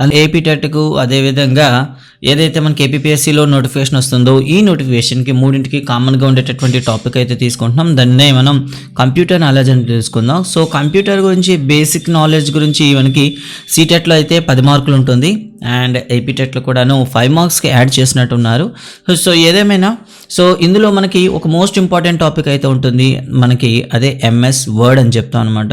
And AP టెట్‌కు అదేవిధంగా ఏదైతే మనకి ఏపీపీఎస్సీలో నోటిఫికేషన్ వస్తుందో, ఈ నోటిఫికేషన్‌కి మూడింటికి కామన్‌గా ఉండేటటువంటి టాపిక్ అయితే తీసుకుంటున్నాం. దాన్నే మనం కంప్యూటర్ నాలెడ్జ్ అని తెలుసుకుందాం. సో, కంప్యూటర్ గురించి బేసిక్ నాలెడ్జ్ గురించి మనకి సీటెట్‌లో అయితే 10 మార్కులు ఉంటుంది. అండ్ ఏపీ టెట్‌లో కూడాను 5 మార్క్స్‌కి యాడ్ చేసినట్టున్నారు. సో, ఏదేమైనా ఇందులో మనకి ఒక మోస్ట్ ఇంపార్టెంట్ టాపిక్ అయితే ఉంటుంది. మనకి అదే ఎంఎస్ వర్డ్ అని చెప్తాం అనమాట.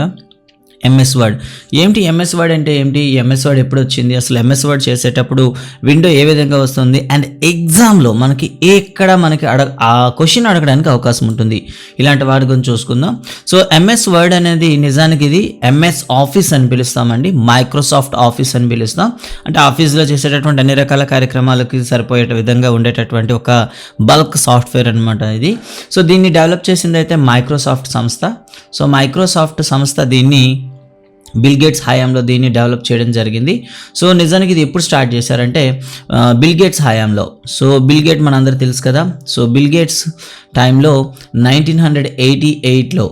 ఎంఎస్ వర్డ్ ఏంటి? ఎంఎస్ వర్డ్ అంటే ఏంటి? ఎంఎస్ వర్డ్ ఎప్పుడు వచ్చింది? అసలు ఎంఎస్ వర్డ్ చేసేటప్పుడు విండో ఏ విధంగా వస్తుంది? అండ్ ఎగ్జామ్లో మనకి ఎక్కడ మనకి ఆ క్వశ్చన్ అడగడానికి అవకాశం ఉంటుంది. ఇలాంటి వాటి గురించి చూసుకుందాం. సో ఎంఎస్ వర్డ్ అనేది నిజానికి ఇది ఎంఎస్ ఆఫీస్ అని పిలుస్తామండి. మైక్రోసాఫ్ట్ ఆఫీస్ అని పిలుస్తాం. అంటే ఆఫీస్లో చేసేటటువంటి అన్ని రకాల కార్యక్రమాలకి సరిపోయే విధంగా ఉండేటటువంటి ఒక బల్క్ సాఫ్ట్వేర్ అనమాట ఇది. సో దీన్ని డెవలప్ చేసింది అయితే మైక్రోసాఫ్ట్ సంస్థ. సో మైక్రోసాఫ్ట్ సంస్థ దీన్ని బిల్ గేట్స్ హయాంలో దీన్ని డెవలప్ చేయడం జరిగింది. సో నిజానికి ఇది ఎప్పుడు స్టార్ట్ చేశారంటే బిల్ గేట్స్ హయాంలో. సో బిల్ గేట్ మనందరూ తెలుసు కదా. సో బిల్ గేట్స్ టైంలో 1988లో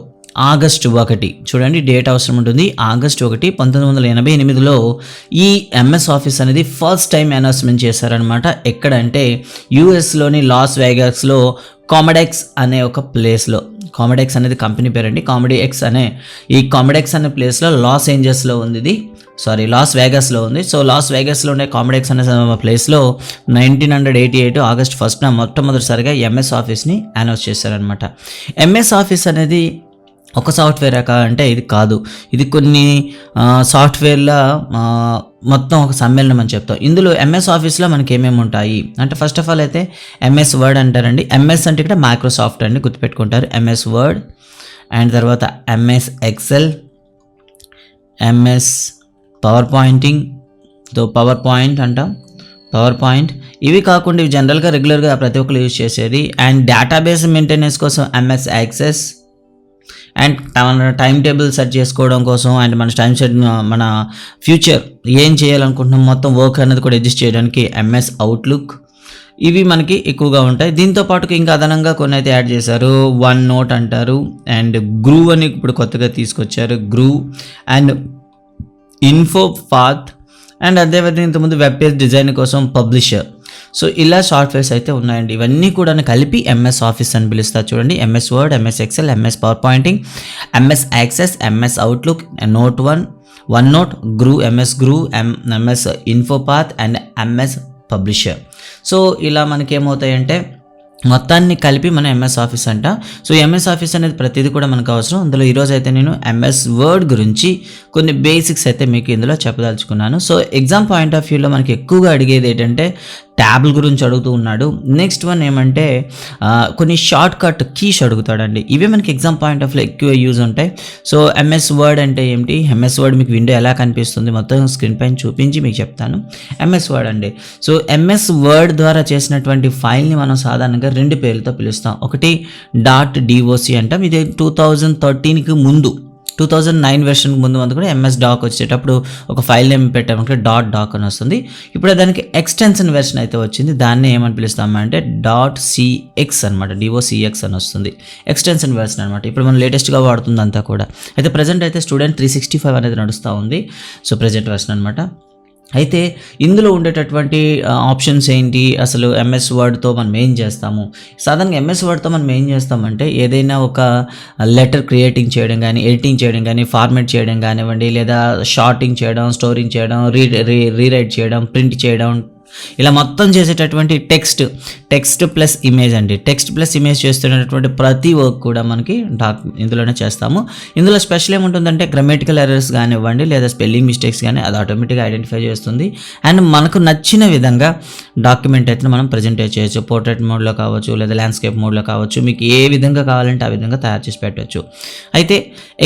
ఆగస్టు 1 చూడండి, డేట్ అవసరం ఉంటుంది. ఆగస్టు 1, 1988లో ఈ ఎంఎస్ ఆఫీస్ అనేది ఫస్ట్ టైం అనౌన్స్మెంట్ చేశారనమాట. ఎక్కడంటే యూఎస్లోని లాస్ వేగాస్లో కామెడెక్స్ అనే ఒక ప్లేస్లో. కామెడెక్స్ అనేది కంపెనీ పేరండి. కామెడీఎక్స్ అనే ఈ కామెడెక్స్ అనే ప్లేస్లో లాస్ ఏంజల్స్లో ఉంది ఇది. లాస్ వేగాస్లో ఉంది. సో లాస్ వేగాస్లో ఉండే కామెడెక్స్ అనే ప్లేస్లో 1988 ఆగస్ట్ 1న మొట్టమొదటిసారిగా ఎంఎస్ ఆఫీస్ని అనౌన్స్ చేశారనమాట. ఎంఎస్ ఆఫీస్ అనేది ఒక సాఫ్ట్వేర్ అంటే ఇది కాదు. ఇది కొన్ని సాఫ్ట్వేర్ల మొత్తం ఒక సమ్మేళనం అని చెప్తాం. ఇందులో ఎంఎస్ ఆఫీస్లో మనకి ఏమేమి ఉంటాయి అంటే ఫస్ట్ ఆఫ్ ఆల్ అయితే ఎంఎస్ వర్డ్ అంటారండి. ఎంఎస్ అంటే ఇక్కడ మైక్రోసాఫ్ట్ అండి, గుర్తుపెట్టుకుంటారు. ఎంఎస్ వర్డ్ అండ్ తర్వాత MS Excel, MS power point అంటాం, పవర్ పాయింట్. ఇవి కాకుండా ఇవి జనరల్గా రెగ్యులర్గా ప్రతి ఒక్కరు యూజ్ చేసేది. అండ్ డేటాబేస్ మెయింటెనెన్స్ కోసం MS access, and time table set చేసుకోవడం కోసం అండ్ మన ఫ్యూచర్ ఏం చేయాలనుకుంటున్నాం మొత్తం వర్క్ అనేది కూడా అడ్జస్ట్ చేయడానికి ఎంఎస్ అవుట్లుక్. ఇవి మనకి ఎక్కువగా ఉంటాయి. దీంతో పాటు ఇంకా అదనంగా కొన్ని అయితే యాడ్ చేశారు. వన్ నోట్ అంటారు అండ్ గ్రూ అని ఇప్పుడు కొత్తగా తీసుకొచ్చారు. గ్రూ అండ్ ఇన్ఫో పాత్ అండ్ అదేవిధంగా ఇంతకుముందు వెబ్ పేజ్ డిజైన్ కోసం పబ్లిషర్. సో ఇలా సాఫ్ట్వేర్స్ అయితే ఉన్నాయండి. ఇవన్నీ కూడా కలిపి ఎంఎస్ ఆఫీస్ అని పిలుస్తారు. చూడండి, MS Word, MS Excel, MS power pointing, MS Access, MS Outlook, note one note, Groove, MS Groove, MS InfoPath and MS Publisher. So ఇలా మనకి ఏమవుతాయంటే మొత్తాన్ని కలిపి మన ఎంఎస్ ఆఫీస్ అంట. సో ఎంఎస్ ఆఫీస్ అనేది ప్రతిదీ కూడా మనకు అవసరం. అందులో ఈరోజు అయితే నేను ఎంఎస్ వర్డ్ గురించి కొన్ని బేసిక్స్ అయితే మీకు ఇందులో చెప్పదలుచుకున్నాను. సో ఎగ్జామ్ పాయింట్ ఆఫ్ వ్యూలో మనకి ఎక్కువగా అడిగేది ఏంటంటే ట్యాబ్ల గురించి అడుగుతూ ఉన్నాడు. నెక్స్ట్ వన్ ఏమంటే కొన్ని షార్ట్ కట్ కీస్ అడుగుతాడండి. ఇవే మనకి ఎగ్జామ్ పాయింట్ ఆఫ్ వ్యూలో ఎక్కువ యూజ్ ఉంటాయి. సో ఎంఎస్ వర్డ్ అంటే ఏంటి? ఎంఎస్ వర్డ్ మీకు విండో ఎలా కనిపిస్తుంది మొత్తం స్క్రీన్ పైన చూపించి మీకు చెప్తాను. ఎంఎస్ వర్డ్ అండి. సో ఎంఎస్ వర్డ్ ద్వారా చేసినటువంటి ఫైల్ని మనం సాధారణంగా 2 పేర్లతో పిలుస్తాం. ఒకటి .doc అంటాం. ఇది 2013కి ముందు 2009 వెర్షన్కి ముందు కూడా ఎంఎస్ డాక్ వచ్చేటప్పుడు ఒక ఫైల్ నేమ్ పెట్టామంటే .doc అని వస్తుంది. ఇప్పుడు దానికి ఎక్స్టెన్షన్ వెర్షన్ అయితే వచ్చింది. దాన్ని ఏమని పిలుస్తామంటే .cx అనమాట. docx అని వస్తుంది. ఎక్స్టెన్షన్ వెర్షన్ అనమాట. ఇప్పుడు మనం లేటెస్ట్గా వాడుతుంది అంతా కూడా. అయితే ప్రజెంట్ అయితే స్టూడెంట్ 365 అనేది నడుస్తూ ఉంది. సో ప్రజెంట్ వెర్షన్ అనమాట. అయితే ఇందులో ఉండేటటువంటి ఆప్షన్స్ ఏంటి? అసలు ఎంఎస్ వర్డ్తో మనం ఏం చేస్తాము? సాధారణంగా ఎంఎస్ వర్డ్తో మనం ఏం చేస్తామంటే ఏదైనా ఒక లెటర్ క్రియేటింగ్ చేయడం కానీ, ఎడిటింగ్ చేయడం కానీ, ఫార్మాట్ చేయడం కానివ్వండి, లేదా షార్టింగ్ చేయడం, స్టోరింగ్ చేయడం, రీరైట్ చేయడం, ప్రింట్ చేయడం, ఇలా మొత్తం చేసేటటువంటి టెక్స్ట్ ప్లస్ ఇమేజ్ అండి. టెక్స్ట్ ప్లస్ ఇమేజ్ చేస్తున్నటువంటి ప్రతి వర్క్ కూడా మనకి ఇందులోనే చేస్తాము. ఇందులో స్పెషల్ ఏముంటుందంటే గ్రామటికల్ ఎర్రర్స్ కానివ్వండి లేదా స్పెల్లింగ్ మిస్టేక్స్ కానీ అది ఆటోమేటిక్గా ఐడెంటిఫై చేస్తుంది. అండ్ మనకు నచ్చిన విధంగా డాక్యుమెంట్ అయితే మనం ప్రజెంట్ చేయొచ్చు. పోర్ట్రేట్ మోడ్లో కావచ్చు లేదా ల్యాండ్స్కేప్ మోడ్లో కావచ్చు. మీకు ఏ విధంగా కావాలంటే ఆ విధంగా తయారు చేసి పెట్టవచ్చు. అయితే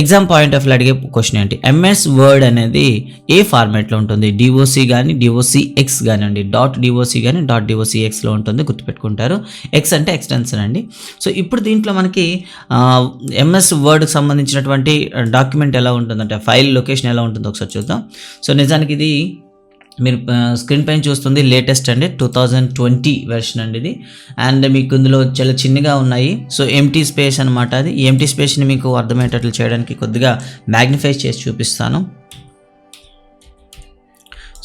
ఎగ్జామ్ పాయింట్ ఆఫ్ వ్యూ అడిగే క్వశ్చన్ ఏంటి? ఎంఎస్ వర్డ్ అనేది ఏ ఫార్మాట్లో ఉంటుంది? DOC కానీ DOCX కానివ్వండి, .doc కానీ .docxలో ఉంటుంది, గుర్తుపెట్టుకుంటారు. ఎక్స్ అంటే ఎక్స్టెన్షన్ అండి. సో ఇప్పుడు దీంట్లో మనకి ఎంఎస్ వర్డ్కి సంబంధించినటువంటి డాక్యుమెంట్ ఎలా ఉంటుందంటే ఫైల్ లొకేషన్ ఎలా ఉంటుందో ఒకసారి చూద్దాం. సో నిజానికి ఇది మీరు స్క్రీన్ పైన చూస్తుంది లేటెస్ట్ అండి, 2020 వెర్షన్ అండి ఇది. అండ్ మీకు ఇందులో చాలా చిన్నగా ఉన్నాయి. సో ఎంటీ స్పేస్ అనమాట. అది ఈ ఎంటీ స్పేస్ని మీకు అర్థమయ్యేటట్లు చేయడానికి కొద్దిగా మ్యాగ్నిఫై చేసి చూపిస్తాను.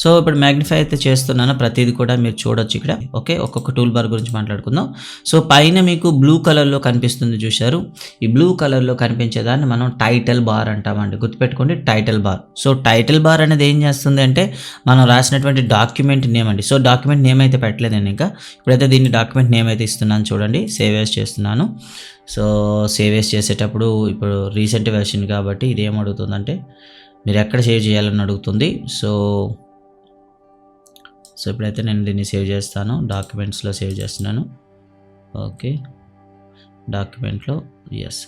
సో ఇప్పుడు మ్యాగ్నిఫై అయితే చేస్తున్నాను, ప్రతిదీ కూడా మీరు చూడొచ్చు ఇక్కడ. ఓకే, ఒక్కొక్క టూల్ బార్ గురించి మాట్లాడుకుందాం. సో పైన మీకు బ్లూ కలర్లో కనిపిస్తుంది చూశారు, ఈ బ్లూ కలర్లో కనిపించేదాన్ని మనం టైటిల్ బార్ అంటామండి. గుర్తుపెట్టుకోండి, title bar. So title bar అనేది ఏం చేస్తుంది అంటే మనం రాసినటువంటి డాక్యుమెంట్ నేమ్ అండి. సో డాక్యుమెంట్ నేమ్ అయితే పెట్టలేదు నేను ఇంకా, ఇప్పుడైతే దీన్ని డాక్యుమెంట్ నేమ్ అయితే ఇస్తున్నాను చూడండి. సేవ్ యాస్ చేస్తున్నాను. సో సేవ్ యాస్ చేసేటప్పుడు ఇప్పుడు రీసెంట్ వెర్షన్ కాబట్టి ఇది ఏం అడుగుతుందంటే మీరు ఎక్కడ సేవ్ చేయాలని అడుగుతుంది. సో ఇప్పుడైతే నేను దీన్ని సేవ్ చేస్తాను, డాక్యుమెంట్స్లో సేవ్ చేస్తున్నాను. ఓకే, డాక్యుమెంట్లో ఎస్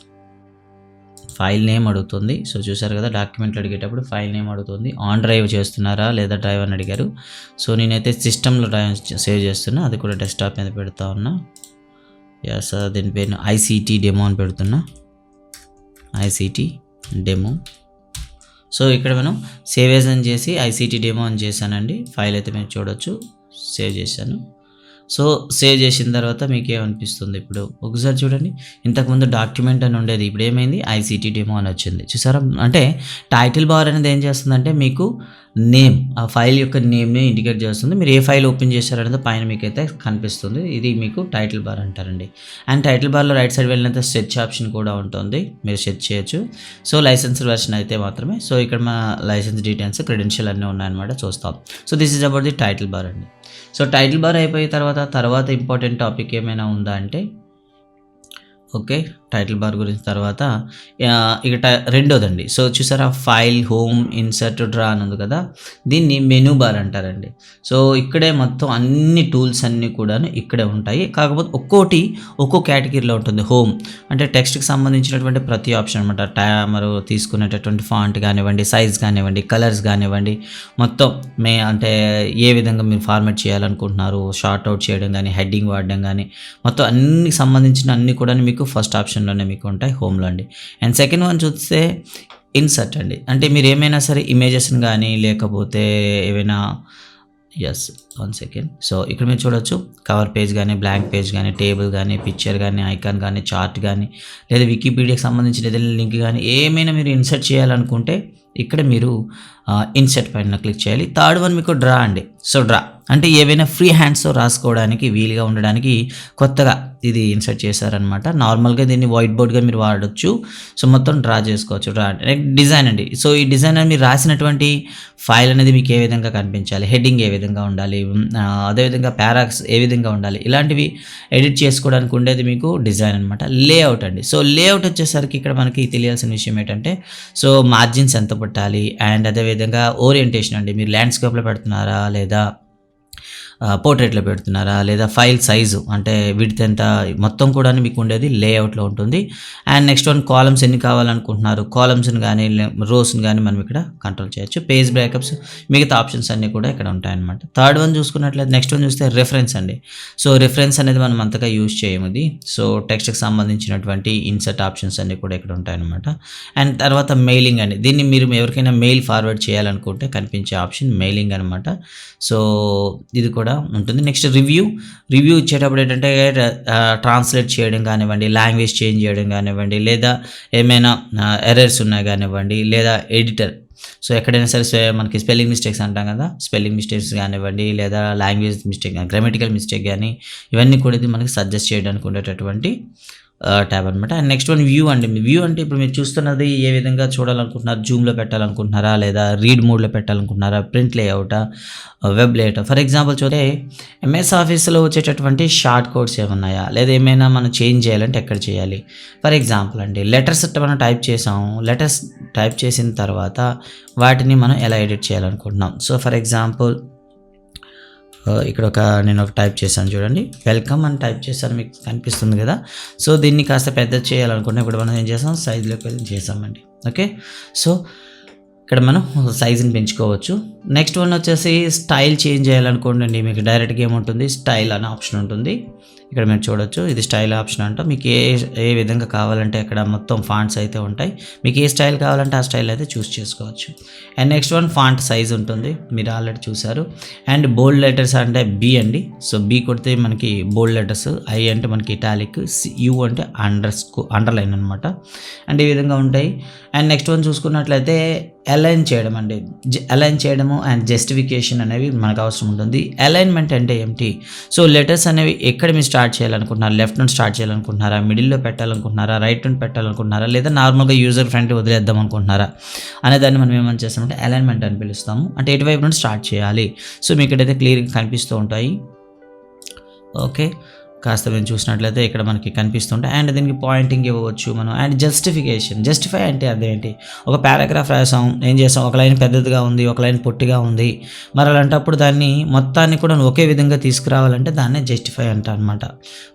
ఫైల్ నేమ్ అడుగుతుంది. సో చూసారు కదా, డాక్యుమెంట్లు అడిగేటప్పుడు ఫైల్ నేమ్ అడుగుతుంది. ఆన్ డ్రైవ్ చేస్తున్నారా లేదా డ్రైవ్ అని అడిగారు. సో నేనైతే సిస్టంలో డ్రైవ్ సేవ్ చేస్తున్నా, అది కూడా డెస్క్టాప్ మీద పెడతా ఉన్నా. ఎస్, దీని పేరు ఐసీటీ డెమో అని పెడుతున్నా, ఐసీటీ డెమో. సో ఇక్కడ మనం సేవ్ యాజ్ అని చేసి ఐసీటీ డెమో అని చేశానండి. ఫైల్ అయితే మీరు చూడొచ్చు, సేవ్ చేశాను. సో సేవ్ చేసిన తర్వాత మీకు ఏమనిపిస్తుంది ఇప్పుడు ఒకసారి చూడండి. ఇంతకుముందు డాక్యుమెంట్ అని ఉండేది, ఇప్పుడు ఏమైంది ఐసీటీ డెమో అని వచ్చింది. చూసారా, అంటే టైటిల్ బార్ అనేది ఏం చేస్తుందంటే మీకు నేమ్, ఆ ఫైల్ యొక్క నేమ్ని ఇండికేట్ చేస్తుంది. మీరు ఏ ఫైల్ ఓపెన్ చేశారనేది పైన మీకైతే కనిపిస్తుంది. ఇది మీకు టైటిల్ బార్ అంటారండి. అండ్ టైటిల్ బార్లో రైట్ సైడ్ వెళ్ళినంత సెర్చ్ ఆప్షన్ కూడా ఉంటుంది, మీరు సెర్చ్ చేయొచ్చు. సో లైసెన్స్ వెర్షన్ అయితే మాత్రమే. సో ఇక్కడ మన లైసెన్స్ డీటెయిల్స్, క్రెడెన్షియల్ అన్నీ ఉన్నాయన్నమాట, చూస్తాం. So this is about the title bar అండి. సో టైటిల్ బార్ అయిపోయిన తర్వాత ఇంపార్టెంట్ టాపిక్ ఏమైనా ఉందా అంటే, ఓకే, టైటిల్ బార్ గురించి తర్వాత ఇక రెండోదండి. సో చూసారా, ఫైల్, హోమ్, ఇన్సర్ట్, డ్రా అని ఉంది కదా, దీన్ని మెనూ బార్ అంటారండి. సో ఇక్కడే మొత్తం అన్ని టూల్స్ అన్నీ కూడా ఇక్కడే ఉంటాయి. కాకపోతే ఒక్కో కేటగిరీలో ఉంటుంది. హోమ్ అంటే టెక్స్ట్కి సంబంధించినటువంటి ప్రతి ఆప్షన్ అనమాట. మరి తీసుకునేటటువంటి ఫాంట్ కానివ్వండి, సైజ్ కానివ్వండి, కలర్స్ కానివ్వండి, మొత్తం అంటే ఏ విధంగా మీరు ఫార్మాట్ చేయాలనుకుంటున్నారు, షార్ట్ అవుట్ చేయడం కానీ, హెడ్డింగ్ వాడడం కానీ, మొత్తం అన్ని సంబంధించిన అన్ని కూడా మీకు ఫస్ట్ ఆప్షన్లోనే మీకు ఉంటాయి హోమ్లో అండి. అండ్ సెకండ్ వన్ చూస్తే ఇన్సర్ట్ అండి. అంటే మీరు ఏమైనా సరే ఇమేజెస్ని కానీ లేకపోతే ఏవైనా ఎస్ 1 సెకండ్. సో ఇక్కడ మీరు చూడొచ్చు, కవర్ పేజ్ కానీ, బ్లాంక్ పేజ్ కానీ, టేబుల్ కానీ, పిక్చర్ కానీ, ఐకాన్ కానీ, చార్ట్ కానీ, లేదా వికీపీడియాకి సంబంధించిన ఏదైనా లింక్ కానీ ఏమైనా మీరు ఇన్సర్ట్ చేయాలనుకుంటే ఇక్కడ మీరు ఇన్సర్ట్ పైన క్లిక్ చేయాలి. థర్డ్ వన్ మీకు డ్రా అండి. సో డ్రా అంటే ఏవైనా ఫ్రీ హ్యాండ్స్తో రాసుకోవడానికి వీలుగా ఉండడానికి కొత్తగా ఇది ఇన్సర్ట్ చేశారనమాట. నార్మల్గా దీన్ని వైట్ బోర్డ్గా మీరు వాడచ్చు. సో మొత్తం డ్రా చేసుకోవచ్చు. డ్రా అంటే డిజైన్ అండి. సో ఈ డిజైన్ అని మీరు రాసినటువంటి ఫైల్ అనేది మీకు ఏ విధంగా కనిపించాలి, హెడ్డింగ్ ఏ విధంగా ఉండాలి, అదేవిధంగా పారాగ్రాఫ్స్ ఏ విధంగా ఉండాలి, ఇలాంటివి ఎడిట్ చేసుకోవడానికి ఉండేది మీకు డిజైన్ అనమాట. లేఅవుట్ అండి. సో లేఅవుట్ వచ్చేసరికి ఇక్కడ మనకి తెలియాల్సిన విషయం ఏంటంటే, సో మార్జిన్స్ ఎంత పెట్టాలి, అండ్ అదేవిధంగా ఓరియంటేషన్ అండి. మీరు ల్యాండ్స్కేప్లో పెడుతున్నారా లేదా పోర్ట్రేట్లో పెడుతున్నారా, లేదా ఫైల్ సైజు అంటే విడ్త్ ఎంత, మొత్తం కూడా మీకు ఉండేది లేఅవుట్లో ఉంటుంది. అండ్ నెక్స్ట్ వన్ కాలమ్స్ ఎన్ని కావాలనుకుంటున్నారు, కాలమ్స్ని కానీ రోస్ని కానీ మనం ఇక్కడ కంట్రోల్ చేయొచ్చు. పేజ్ బ్రేకప్స్, మిగతా ఆప్షన్స్ అన్నీ కూడా ఇక్కడ ఉంటాయన్నమాట. థర్డ్ వన్ చూసుకున్నట్లయితే నెక్స్ట్ వన్ చూస్తే రెఫరెన్స్ అండి. సో రెఫరెన్స్ అనేది మనం అంతగా యూజ్ చేయము ఇది. సో టెక్స్ట్కి సంబంధించినటువంటి ఇన్సర్ట్ ఆప్షన్స్ అన్నీ కూడా ఇక్కడ ఉంటాయన్నమాట. అండ్ తర్వాత మెయిలింగ్ అండి. దీన్ని మీరు ఎవరికైనా మెయిల్ ఫార్వర్డ్ చేయాలనుకుంటే కనిపించే ఆప్షన్ మెయిలింగ్ అనమాట. సో ఇది కూడా ఉంటుంది. నెక్స్ట్ రివ్యూ ఇచ్చేటప్పుడు ఏంటంటే ట్రాన్స్లేట్ చేయడం కానివ్వండి, లాంగ్వేజ్ చేంజ్ చేయడం కానివ్వండి, లేదా ఏమైనా ఎర్రర్స్ ఉన్నాయి కానివ్వండి, లేదా ఎడిటర్. సో ఎక్కడైనా సరే మనకి స్పెల్లింగ్ మిస్టేక్స్ అంటాం కదా, స్పెల్లింగ్ మిస్టేక్స్ కానివ్వండి, లేదా లాంగ్వేజ్ మిస్టేక్, గ్రామటికల్ మిస్టేక్ కానీ, ఇవన్నీ కూడా ఇది మనకి సజెస్ట్ చేయడానికి ఉండేటటువంటి ట్యాబ్ అనమాట. అండ్ నెక్స్ట్ వన్ వ్యూ అండి. వ్యూ అంటే ఇప్పుడు మీరు చూస్తున్నది ఏ విధంగా చూడాలనుకుంటున్నారు, జూమ్లో పెట్టాలనుకుంటున్నారా, లేదా రీడ్ మోడ్లో పెట్టాలనుకుంటున్నారా, ప్రింట్ లేఅవుటా, వెబ్ లేఅవుట్. ఫర్ ఎగ్జాంపుల్ చూస్తే ఎంఎస్ ఆఫీస్లో వచ్చేటటువంటి షార్ట్ కోడ్స్ ఏమన్నాయా, లేదా ఏమైనా మనం చేంజ్ చేయాలంటే ఎక్కడ చేయాలి. ఫర్ ఎగ్జాంపుల్ అండి, లెటర్స్ మనం టైప్ చేసాము. లెటర్స్ టైప్ చేసిన తర్వాత వాటిని మనం ఎలా ఎడిట్ చేయాలనుకుంటున్నాం. సో ఫర్ ఎగ్జాంపుల్ ఇక్కడ నేను ఒక టైప్ చేశాను చూడండి, వెల్కమ్ అని టైప్ చేశాను, మీకు కనిపిస్తుంది కదా. సో దీన్ని కాస్త పెద్ద చేయాలనుకుంటే ఇప్పుడు మనం ఏం చేసాం, సైజులోకి వెళ్ళి చేసామండి. ఓకే, సో ఇక్కడ మనం సైజుని పెంచుకోవచ్చు. నెక్స్ట్ వన్ వచ్చేసి స్టైల్ చేంజ్ చేయాలనుకోండి, మీకు డైరెక్ట్గా ఏముంటుంది, స్టైల్ అనే ఆప్షన్ ఉంటుంది. ఇక్కడ మీరు చూడొచ్చు, ఇది స్టైల్ ఆప్షన్ అంట. మీకు ఏ విధంగా కావాలంటే ఇక్కడ మొత్తం ఫాంట్స్ అయితే ఉంటాయి. మీకు ఏ స్టైల్ కావాలంటే ఆ స్టైల్ అయితే చూస్ చేసుకోవచ్చు. And next one font size ఉంటుంది, మీరు ఆల్రెడీ చూసారు. అండ్ బోల్డ్ లెటర్స్ అంటే బి అండి. సో బి కొడితే మనకి బోల్డ్ లెటర్స్, ఐ అంటే మనకి ఇటాలిక్, యూ అంటే అండర్లైన్ అనమాట. అండ్ ఈ విధంగా ఉంటాయి. అండ్ నెక్స్ట్ వన్ చూసుకున్నట్లయితే అలైన్ చేయడం అండి. అలైన్ చేయడము అండ్ జస్టిఫికేషన్ అనేవి మనకు అవసరం ఉంటుంది. అలైన్మెంట్ అంటే ఏమిటి? సో లెటర్స్ అనేవి ఎక్కడ మీరు స్టార్ట్ చేయాలనుకుంటున్నారు? లెఫ్ట్ నుండి స్టార్ట్ చేయాలనుకుంటున్నారా, మిడిల్లో పెట్టాలనుకుంటున్నారా, రైట్ నుండి పెట్టాలనుకుంటున్నారా, లేదా నార్మల్గా యూజర్ ఫ్రెండ్లీ వదిలేద్దాం అనుకుంటున్నారా అనే దాన్ని మనం ఏమని చేస్తామంటే అలైన్మెంట్ అని పిలుస్తాము. అంటే ఎటువైపు నుండి స్టార్ట్ చేయాలి. సో మీకు ఇక్కడైతే క్లియర్గా కనిపిస్తూ ఉంటాయి. ఓకే, కాస్త మేము చూసినట్లయితే ఇక్కడ మనకి కనిపిస్తుంటాయి. అండ్ దీనికి పాయింటింగ్ ఇవ్వచ్చు మనం. అండ్ జస్టిఫై అంటే అదేంటి? ఒక పారాగ్రాఫ్ రాసాం, ఏం చేసాం, ఒక లైన్ పెద్దదిగా ఉంది, ఒక లైన్ పొట్టిగా ఉంది, మరి అలాంటప్పుడు దాన్ని మొత్తాన్ని కూడా ఒకే విధంగా తీసుకురావాలంటే దాన్నే జస్టిఫై అంట అనమాట.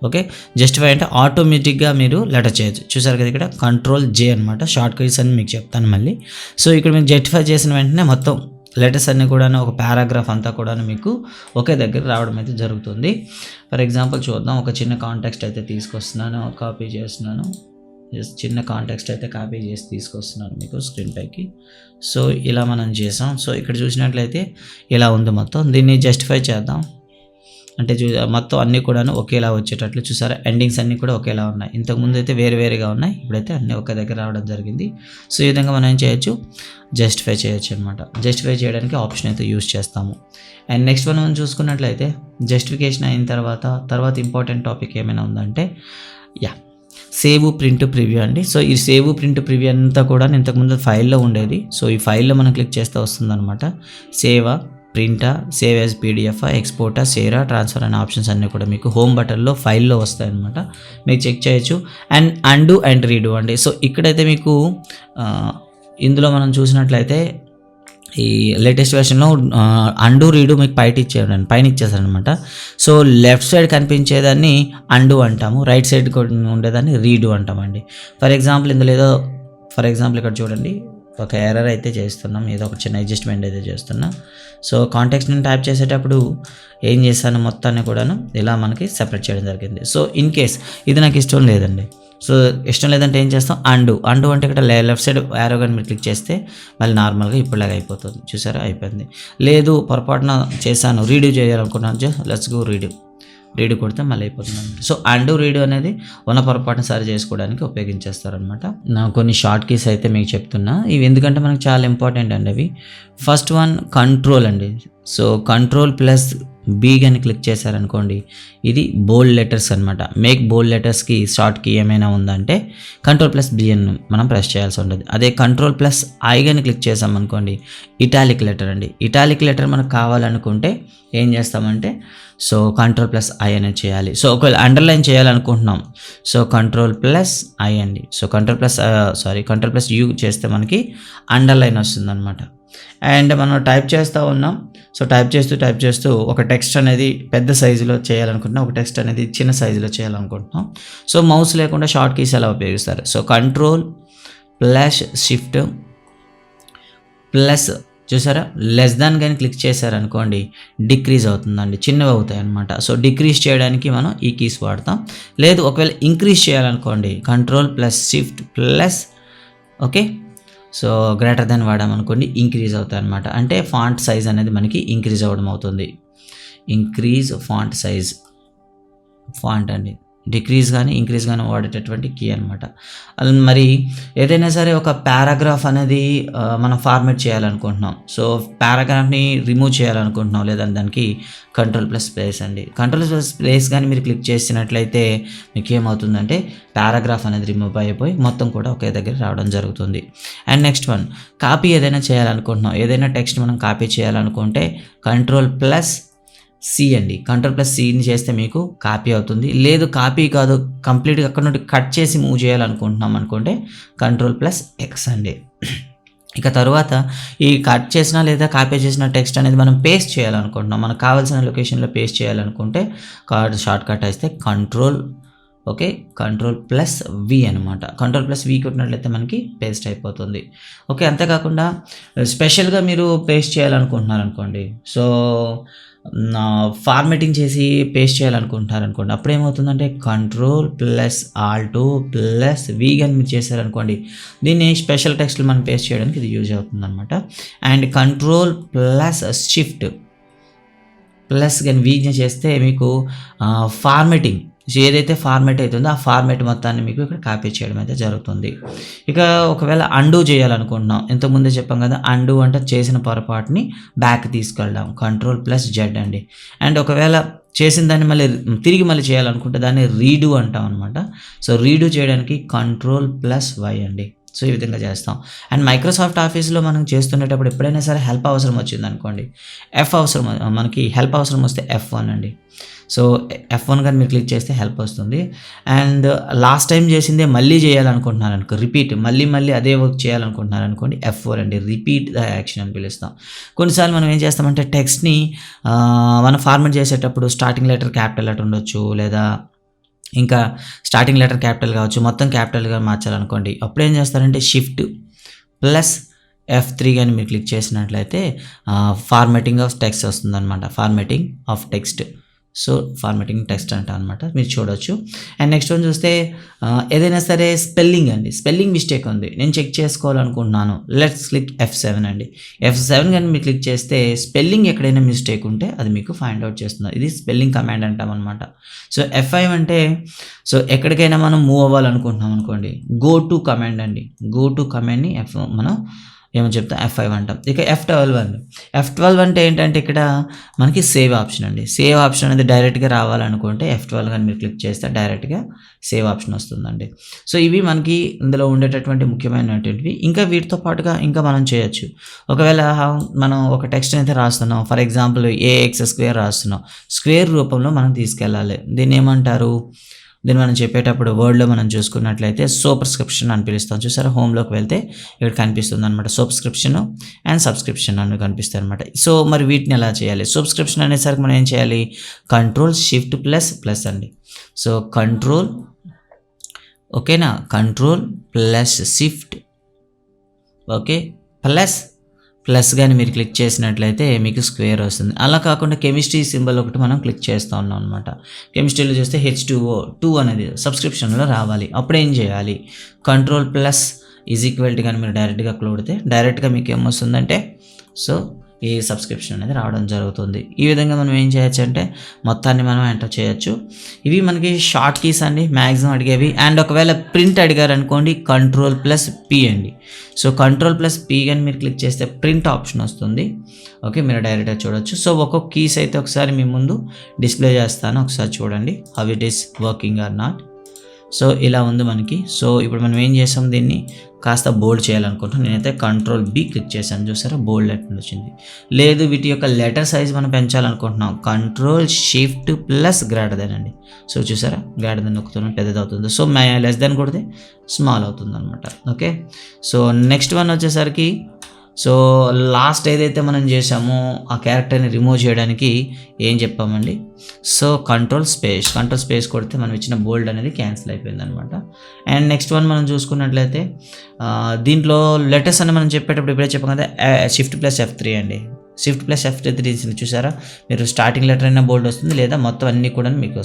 ఓకే, జస్టిఫై అంటే ఆటోమేటిక్గా మీరు లెటర్ చేయొచ్చు. చూసారు కదా ఇక్కడ Ctrl+J అనమాట. షార్ట్ కట్స్ అని మీకు చెప్తాను మళ్ళీ. సో ఇక్కడ మీరు జస్టిఫై చేసిన వెంటనే మొత్తం లెటర్స్ అన్నీ కూడా ఒక పారాగ్రాఫ్ అంతా కూడా మీకు ఒకే దగ్గర రావడం అయితే జరుగుతుంది. ఫర్ ఎగ్జాంపుల్ చూద్దాం. ఒక చిన్న కాంటెక్స్ట్ అయితే తీసుకొస్తున్నాను, కాపీ చేస్తున్నాను. చిన్న కాంటెక్స్ట్ అయితే కాపీ చేసి తీసుకొస్తున్నాను మీకు స్క్రీన్ పైకి. సో ఇలా మనం చేసాం. సో ఇక్కడ చూసినట్లయితే ఇలా ఉంది మొత్తం. దీన్ని జస్టిఫై చేద్దాం. అంటే మొత్తం అన్నీ కూడా ఒకేలా వచ్చేటట్లు చూసారా. ఎండింగ్స్ అన్నీ కూడా ఒకేలా ఉన్నాయి. ఇంతకుముందు అయితే వేరుగా ఉన్నాయి, ఇప్పుడైతే అన్నీ ఒకే దగ్గర రావడం జరిగింది. సో ఈ విధంగా మనం ఏం చేయొచ్చు, జస్టిఫై చేయొచ్చు అనమాట. జస్టిఫై చేయడానికి ఆప్షన్ అయితే యూజ్ చేస్తాము. అండ్ నెక్స్ట్ మనం చూసుకున్నట్లయితే జస్టిఫికేషన్ అయిన తర్వాత ఇంపార్టెంట్ టాపిక్ ఏమైనా ఉందంటే సేవ్ ప్రింట్ ప్రివ్యూ అండి. సో ఈ సేవ్ ప్రింట్ ప్రివ్యూ అంతా కూడా ఇంతకుముందు ఫైల్లో ఉండేది. సో ఈ ఫైల్లో మనం క్లిక్ చేస్తే వస్తుందన్నమాట. సేవా, ప్రింటా, సేవ్ యాజ్ పీడిఎఫ్, ఎక్స్పోర్టా, షేరా, ట్రాన్స్ఫర్ అనే ఆప్షన్స్ అన్నీ కూడా మీకు హోమ్ బటన్లో ఫైల్లో వస్తాయన్నమాట. మీరు చెక్ చేయొచ్చు. అండ్ అండు అండ్ రీడు అండి. సో ఇక్కడైతే మీకు ఇందులో మనం చూసినట్లయితే ఈ లేటెస్ట్ వెర్షన్లో అండు రీడు మీకు పైన ఇచ్చేసారనమాట. సో లెఫ్ట్ సైడ్ కనిపించేదాన్ని అండు అంటాము, రైట్ సైడ్ ఉండేదాన్ని రీడు అంటామండి. ఫర్ ఎగ్జాంపుల్ ఇక్కడ చూడండి, ఒక ఎర్రర్ అయితే చేస్తున్నాం, ఏదో ఒక చిన్న అడ్జస్ట్మెంట్ అయితే చేస్తున్నాం. సో కాంటెక్స్ట్ నేను టైప్ చేసేటప్పుడు ఏం చేశాను, మొత్తాన్ని కూడాను ఇలా మనకి సెపరేట్ చేయడం జరిగింది. సో ఇన్ కేస్ ఇది నాకు ఇష్టం లేదండి, సో ఇష్టం లేదంటే ఏం చేస్తాం, అండు అంటే ఇక్కడ లెఫ్ట్ సైడ్ యారో కానీ మీరు క్లిక్ చేస్తే మళ్ళీ నార్మల్గా ఇప్పుడులాగా అయిపోతుంది. చూసారా, అయిపోయింది. లేదు పొరపాటున చేశాను, రీడూ చేయాలనుకున్నాను, లెట్స్ గో రీడు కొడితే మళ్ళీ అయిపోతుంది. సో అండు రీడు అనేది ఉన్న పొరపాటును సరి చేసుకోవడానికి ఉపయోగించేస్తారనమాట. నా కొన్ని షార్ట్ కీస్ అయితే మీకు చెప్తున్నా, ఇవి ఎందుకంటే మనకు చాలా ఇంపార్టెంట్ అండి అవి. ఫస్ట్ వన్ కంట్రోల్ అండి. సో Ctrl+B అని క్లిక్ చేశారనుకోండి, ఇది బోల్డ్ లెటర్స్ అనమాట. మేక్ బోల్డ్ లెటర్స్కి షార్ట్ కీ ఏమైనా ఉందంటే Ctrl+B అని మనం ప్రెస్ చేయాల్సి ఉంటుంది. అదే Ctrl+I అని క్లిక్ చేసామనుకోండి, ఇటాలిక్ లెటర్ అండి. ఇటాలిక్ లెటర్ మనకు కావాలనుకుంటే ఏం చేస్తామంటే సో Ctrl+I అనేది చేయాలి. సో ఒకవేళ అండర్లైన్ చేయాలనుకుంటున్నాం, సో Ctrl+I అండి. సో Ctrl+U చేస్తే మనకి అండర్లైన్ వస్తుంది అనమాట. అండ్ మనం టైప్ చేస్తూ ఉన్నాం. సో టైప్ చేస్తూ ఒక టెక్స్ట్ అనేది పెద్ద సైజులో చేయాలనుకుంటున్నాం, ఒక టెక్స్ట్ అనేది చిన్న సైజులో చేయాలనుకుంటున్నాం. సో మౌస్ లేకుండా షార్ట్ కీస్ ఎలా ఉపయోగిస్తారు, సో Ctrl+Shift+ చూసారా, లెస్ దాన్ కానీ క్లిక్ చేశారనుకోండి డిక్రీజ్ అవుతుందండి, చిన్నవి అవుతాయి అనమాట. సో డిక్రీజ్ చేయడానికి మనం ఈ కీస్ వాడతాం. లేదు ఒకవేళ ఇంక్రీజ్ చేయాలనుకోండి Ctrl+Shift+, okay, so greater than వాడామనుకోండి ఇంక్రీజ్ అవుతాయి అనమాట. అంటే ఫాంట్ సైజ్ అనేది మనకి ఇంక్రీజ్ అవ్వడం అవుతుంది. ఇంక్రీజ్ ఫాంట్ సైజ్, ఫాంట్ అండి, డిక్రీజ్ కానీ ఇంక్రీజ్ కానీ వాడేటటువంటి కీ అనమాట. మరి ఏదైనా సరే ఒక పారాగ్రాఫ్ అనేది మనం ఫార్మేట్ చేయాలనుకుంటున్నాం, సో పారాగ్రాఫ్ని రిమూవ్ చేయాలనుకుంటున్నాం, లేదా దానికి Ctrl++ అండి. Ctrl++ కానీ మీరు క్లిక్ చేసినట్లయితే మీకు ఏమవుతుందంటే పారాగ్రాఫ్ అనేది రిమూవ్ అయిపోయి మొత్తం కూడా ఒకే దగ్గర రావడం జరుగుతుంది. అండ్ నెక్స్ట్ వన్, కాపీ ఏదైనా చేయాలనుకుంటున్నాం, ఏదైనా టెక్స్ట్ మనం కాపీ చేయాలనుకుంటే Ctrl+C అండి. Ctrl+Cని చేస్తే మీకు కాపీ అవుతుంది. లేదు కాపీ కాదు, కంప్లీట్గా అక్కడ నుండి కట్ చేసి మూవ్ చేయాలనుకుంటున్నాం అనుకుంటే Ctrl+X అండి. ఇక తర్వాత ఈ కట్ చేసిన లేదా కాపీ చేసిన టెక్స్ట్ అనేది మనం పేస్ట్ చేయాలనుకుంటున్నాం, మనకు కావాల్సిన లొకేషన్లో పేస్ట్ చేయాలనుకుంటే షార్ట్ కట్ అయితే Ctrl+V అనమాట. Ctrl+V కొట్టినట్లయితే మనకి పేస్ట్ అయిపోతుంది. ఓకే, అంతేకాకుండా స్పెషల్గా మీరు పేస్ట్ చేయాలనుకుంటున్నారు అనుకోండి, సో ఫార్మేటింగ్ చేసి పేస్ట్ చేయాలనుకుంటున్నారనుకోండి, అప్పుడు ఏమవుతుందంటే Ctrl+Alt+V కానీ మీరు చేశారనుకోండి, దీన్ని స్పెషల్ టెక్స్ట్లు మనం పేస్ట్ చేయడానికి ఇది యూజ్ అవుతుంది అనమాట. అండ్ Ctrl+Shift+ కానీ V చేస్తే మీకు ఫార్మేటింగ్ ఏదైతే ఫార్మాట్ అవుతుందో ఆ ఫార్మాట్ మొత్తాన్ని మీకు ఇక్కడ కాపీ చేయడం అయితే జరుగుతుంది. ఇక ఒకవేళ అండూ చేయాలనుకుంటున్నాం, ఇంతకుముందే చెప్పాం కదా, అండూ అంటే చేసిన పొరపాటుని బ్యాక్ తీసుకెళ్ళడం, Ctrl+Z అండి. అండ్ ఒకవేళ చేసిన దాన్ని తిరిగి చేయాలనుకుంటే దాన్ని రీడూ అంటాం అనమాట. సో రీడూ చేయడానికి Ctrl+Y అండి. సో ఈ విధంగా చేస్తాం. అండ్ మైక్రోసాఫ్ట్ ఆఫీస్లో మనం చేస్తున్నప్పుడు ఎప్పుడైనా సరే హెల్ప్ అవసరం వచ్చిందనుకోండి, మనకి హెల్ప్ అవసరం వస్తే F1 అండి. సో F1 కానీ మీరు క్లిక్ చేస్తే హెల్ప్ వస్తుంది. అండ్ లాస్ట్ టైం చేసిందే మళ్ళీ చేయాలనుకుంటున్నారు అనుకో, రిపీట్ మళ్ళీ అదే వర్క్ చేయాలనుకుంటున్నారు అనుకోండి, F4 అండి, రిపీట్ ద యాక్షన్ అని పిలుస్తాం. కొన్నిసార్లు మనం ఏం చేస్తామంటే టెక్స్ట్ని మనం ఫార్మాట్ చేసేటప్పుడు స్టార్టింగ్ లెటర్ క్యాపిటల్ లెటర్ ఉండొచ్చు, లేదా ఇంకా స్టార్టింగ్ లెటర్ క్యాపిటల్ కావచ్చు, మొత్తం క్యాపిటల్గా మార్చాలనుకోండి, అప్పుడు ఏం చేస్తారంటే Shift+F3 కానీ మీరు క్లిక్ చేసినట్లయితే ఫార్మాటింగ్ ఆఫ్ టెక్స్ట్ వస్తుందన్నమాట. Formatting of text, so formatting text అంట అనమాట, మీరు చూడొచ్చు. అండ్ నెక్స్ట్ వన్ చూస్తే ఏదైనా సరే స్పెల్లింగ్ మిస్టేక్ ఉంది, నేను చెక్ చేసుకోవాలనుకుంటున్నాను, లెట్స్ క్లిక్ F7 అండి. F7 కానీ మీరు క్లిక్ చేస్తే స్పెల్లింగ్ ఎక్కడైనా మిస్టేక్ ఉంటే అది మీకు ఫైండ్ అవుట్ చేస్తుంది. ఇది స్పెల్లింగ్ కమాండ్ అంటాం అనమాట. సో F5 అంటే సో ఎక్కడికైనా మనం మూవ్ అవ్వాలనుకుంటున్నాం అనుకోండి, గో టు కమాండ్ అండి. గో టు కమాండ్ని మనం ఏమో చెప్తాం, F5 అంటాం. ఇక F12 అంటే ఏంటంటే ఇక్కడ మనకి సేవ్ ఆప్షన్ అండి. సేవ్ ఆప్షన్ అనేది డైరెక్ట్గా రావాలనుకుంటే F12 కానీ మీరు క్లిక్ చేస్తే డైరెక్ట్గా సేవ్ ఆప్షన్ వస్తుందండి. సో ఇవి మనకి ఇందులో ఉండేటటువంటి ముఖ్యమైనటువంటివి. ఇంకా వీటితో పాటుగా ఇంకా మనం చేయొచ్చు. ఒకవేళ మనం ఒక టెక్స్ట్ అయితే రాస్తున్నాం, ఫర్ ఎగ్జాంపుల్ AX² రాస్తున్నాం, స్క్వేర్ రూపంలో మనం తీసుకెళ్ళాలి. దీన్ని ఏమంటారు, దీన్ని మనం చెప్పేటప్పుడు వర్డ్లో మనం చూసుకున్నట్లయితే సబ్స్క్రిప్షన్ అని పిలుస్తాం. చూసారా, హోమ్లోకి వెళ్తే ఇక్కడ కనిపిస్తుంది అనమాట, సబ్స్క్రిప్షన్ అండ్ సబ్స్క్రిప్షన్ అని కనిపిస్తాయి అనమాట. సో మరి వీటిని ఎలా చేయాలి, సబ్స్క్రిప్షన్ అనేసరికి మనం ఏం చేయాలి, Ctrl+Shift++ అండి. సో Ctrl+Shift ప్లస్ కానీ మీరు క్లిక్ చేసినట్లయితే మీకు స్క్వేర్ వస్తుంది. అలా కాకుండా కెమిస్ట్రీ సింబల్ ఒకటి మనం క్లిక్ చేస్తూ ఉన్నాం అనమాట. కెమిస్ట్రీలో చూస్తే H2O అనేది సబ్స్క్రిప్షన్లో రావాలి. అప్పుడు ఏం చేయాలి, Ctrl+ కానీ మీరు డైరెక్ట్గా కొడితే డైరెక్ట్గా మీకు ఏమొస్తుందంటే సో ఈ సబ్స్క్రిప్షన్ అనేది రావడం జరుగుతుంది. ఈ విధంగా మనం ఏం చేయొచ్చు అంటే మొత్తాన్ని మనం ఎంటర్ చేయొచ్చు. ఇవి మనకి షార్ట్ కీస్ అండి, మ్యాక్సిమం అడిగేవి. అండ్ ఒకవేళ ప్రింట్ అడిగారు అనుకోండి, Ctrl+P అండి. సో Ctrl+P కానీ మీరు క్లిక్ చేస్తే ప్రింట్ ఆప్షన్ వస్తుంది. ఓకే, మీరు డైరెక్ట్గా చూడొచ్చు. సో ఒక్కొక్క కీస్ అయితే ఒకసారి మీ ముందు డిస్ప్లే చేస్తాను, ఒకసారి చూడండి how it is working or not. So ఇలా ఉంది మనకి. సో ఇప్పుడు మనం ఏం చేసాం, దీన్ని కాస్త బోల్డ్ చేయాలనుకుంటున్నాం. నేనైతే Ctrl+B క్లిక్ చేశాను, చూసారా బోల్డ్ లెటర్ వచ్చింది. లేదు వీటి యొక్క లెటర్ సైజ్ మనం పెంచాలనుకుంటున్నాం, Ctrl+Shift+greater అండి. సో చూసారా గ్రేటర్ దెన్ నొక్కుతున్నాం, పెద్దది అవుతుంది. సో లెస్ దెన్ కొడితే స్మాల్ అవుతుంది అనమాట. ఓకే, సో నెక్స్ట్ వన్ వచ్చేసరికి సో లాస్ట్ ఏదైతే మనం చేసామో ఆ క్యారెక్టర్ని రిమూవ్ చేయడానికి ఏం చెప్పామండి, సో కంట్రోల్ స్పేస్ కొడితే మనం ఇచ్చిన బోల్డ్ అనేది క్యాన్సిల్ అయిపోయింది అనమాట. అండ్ నెక్స్ట్ వన్ మనం చూసుకున్నట్లయితే దీంట్లో లెటర్స్ అని మనం చెప్పేటప్పుడు ఇప్పుడే చెప్పాం కదా, Shift+F3 అండి. Shift+F3 చూసారా, మీరు స్టార్టింగ్ లెటర్ అయినా బోల్డ్ వస్తుంది, లేదా మొత్తం అన్నీ కూడా మీకు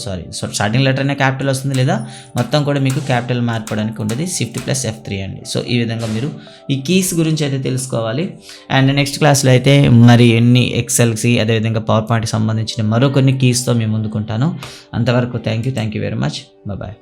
స్టార్టింగ్ లెటర్ అయినా క్యాపిటల్ వస్తుంది, లేదా మొత్తం కూడా మీకు క్యాపిటల్ మార్చుకోవడానికి ఉండేది Shift+F3 అండి. సో ఈ విధంగా మీరు ఈ కీస్ గురించి అయితే తెలుసుకోవాలి. అండ్ నెక్స్ట్ క్లాస్లో అయితే మరి ఎన్ని ఎక్సెల్కి అదేవిధంగా పవర్ పాయింట్కి సంబంధించిన మరో కొన్ని కీస్తో మేము ముందుకుంటాను. అంతవరకు thank you very much, bye.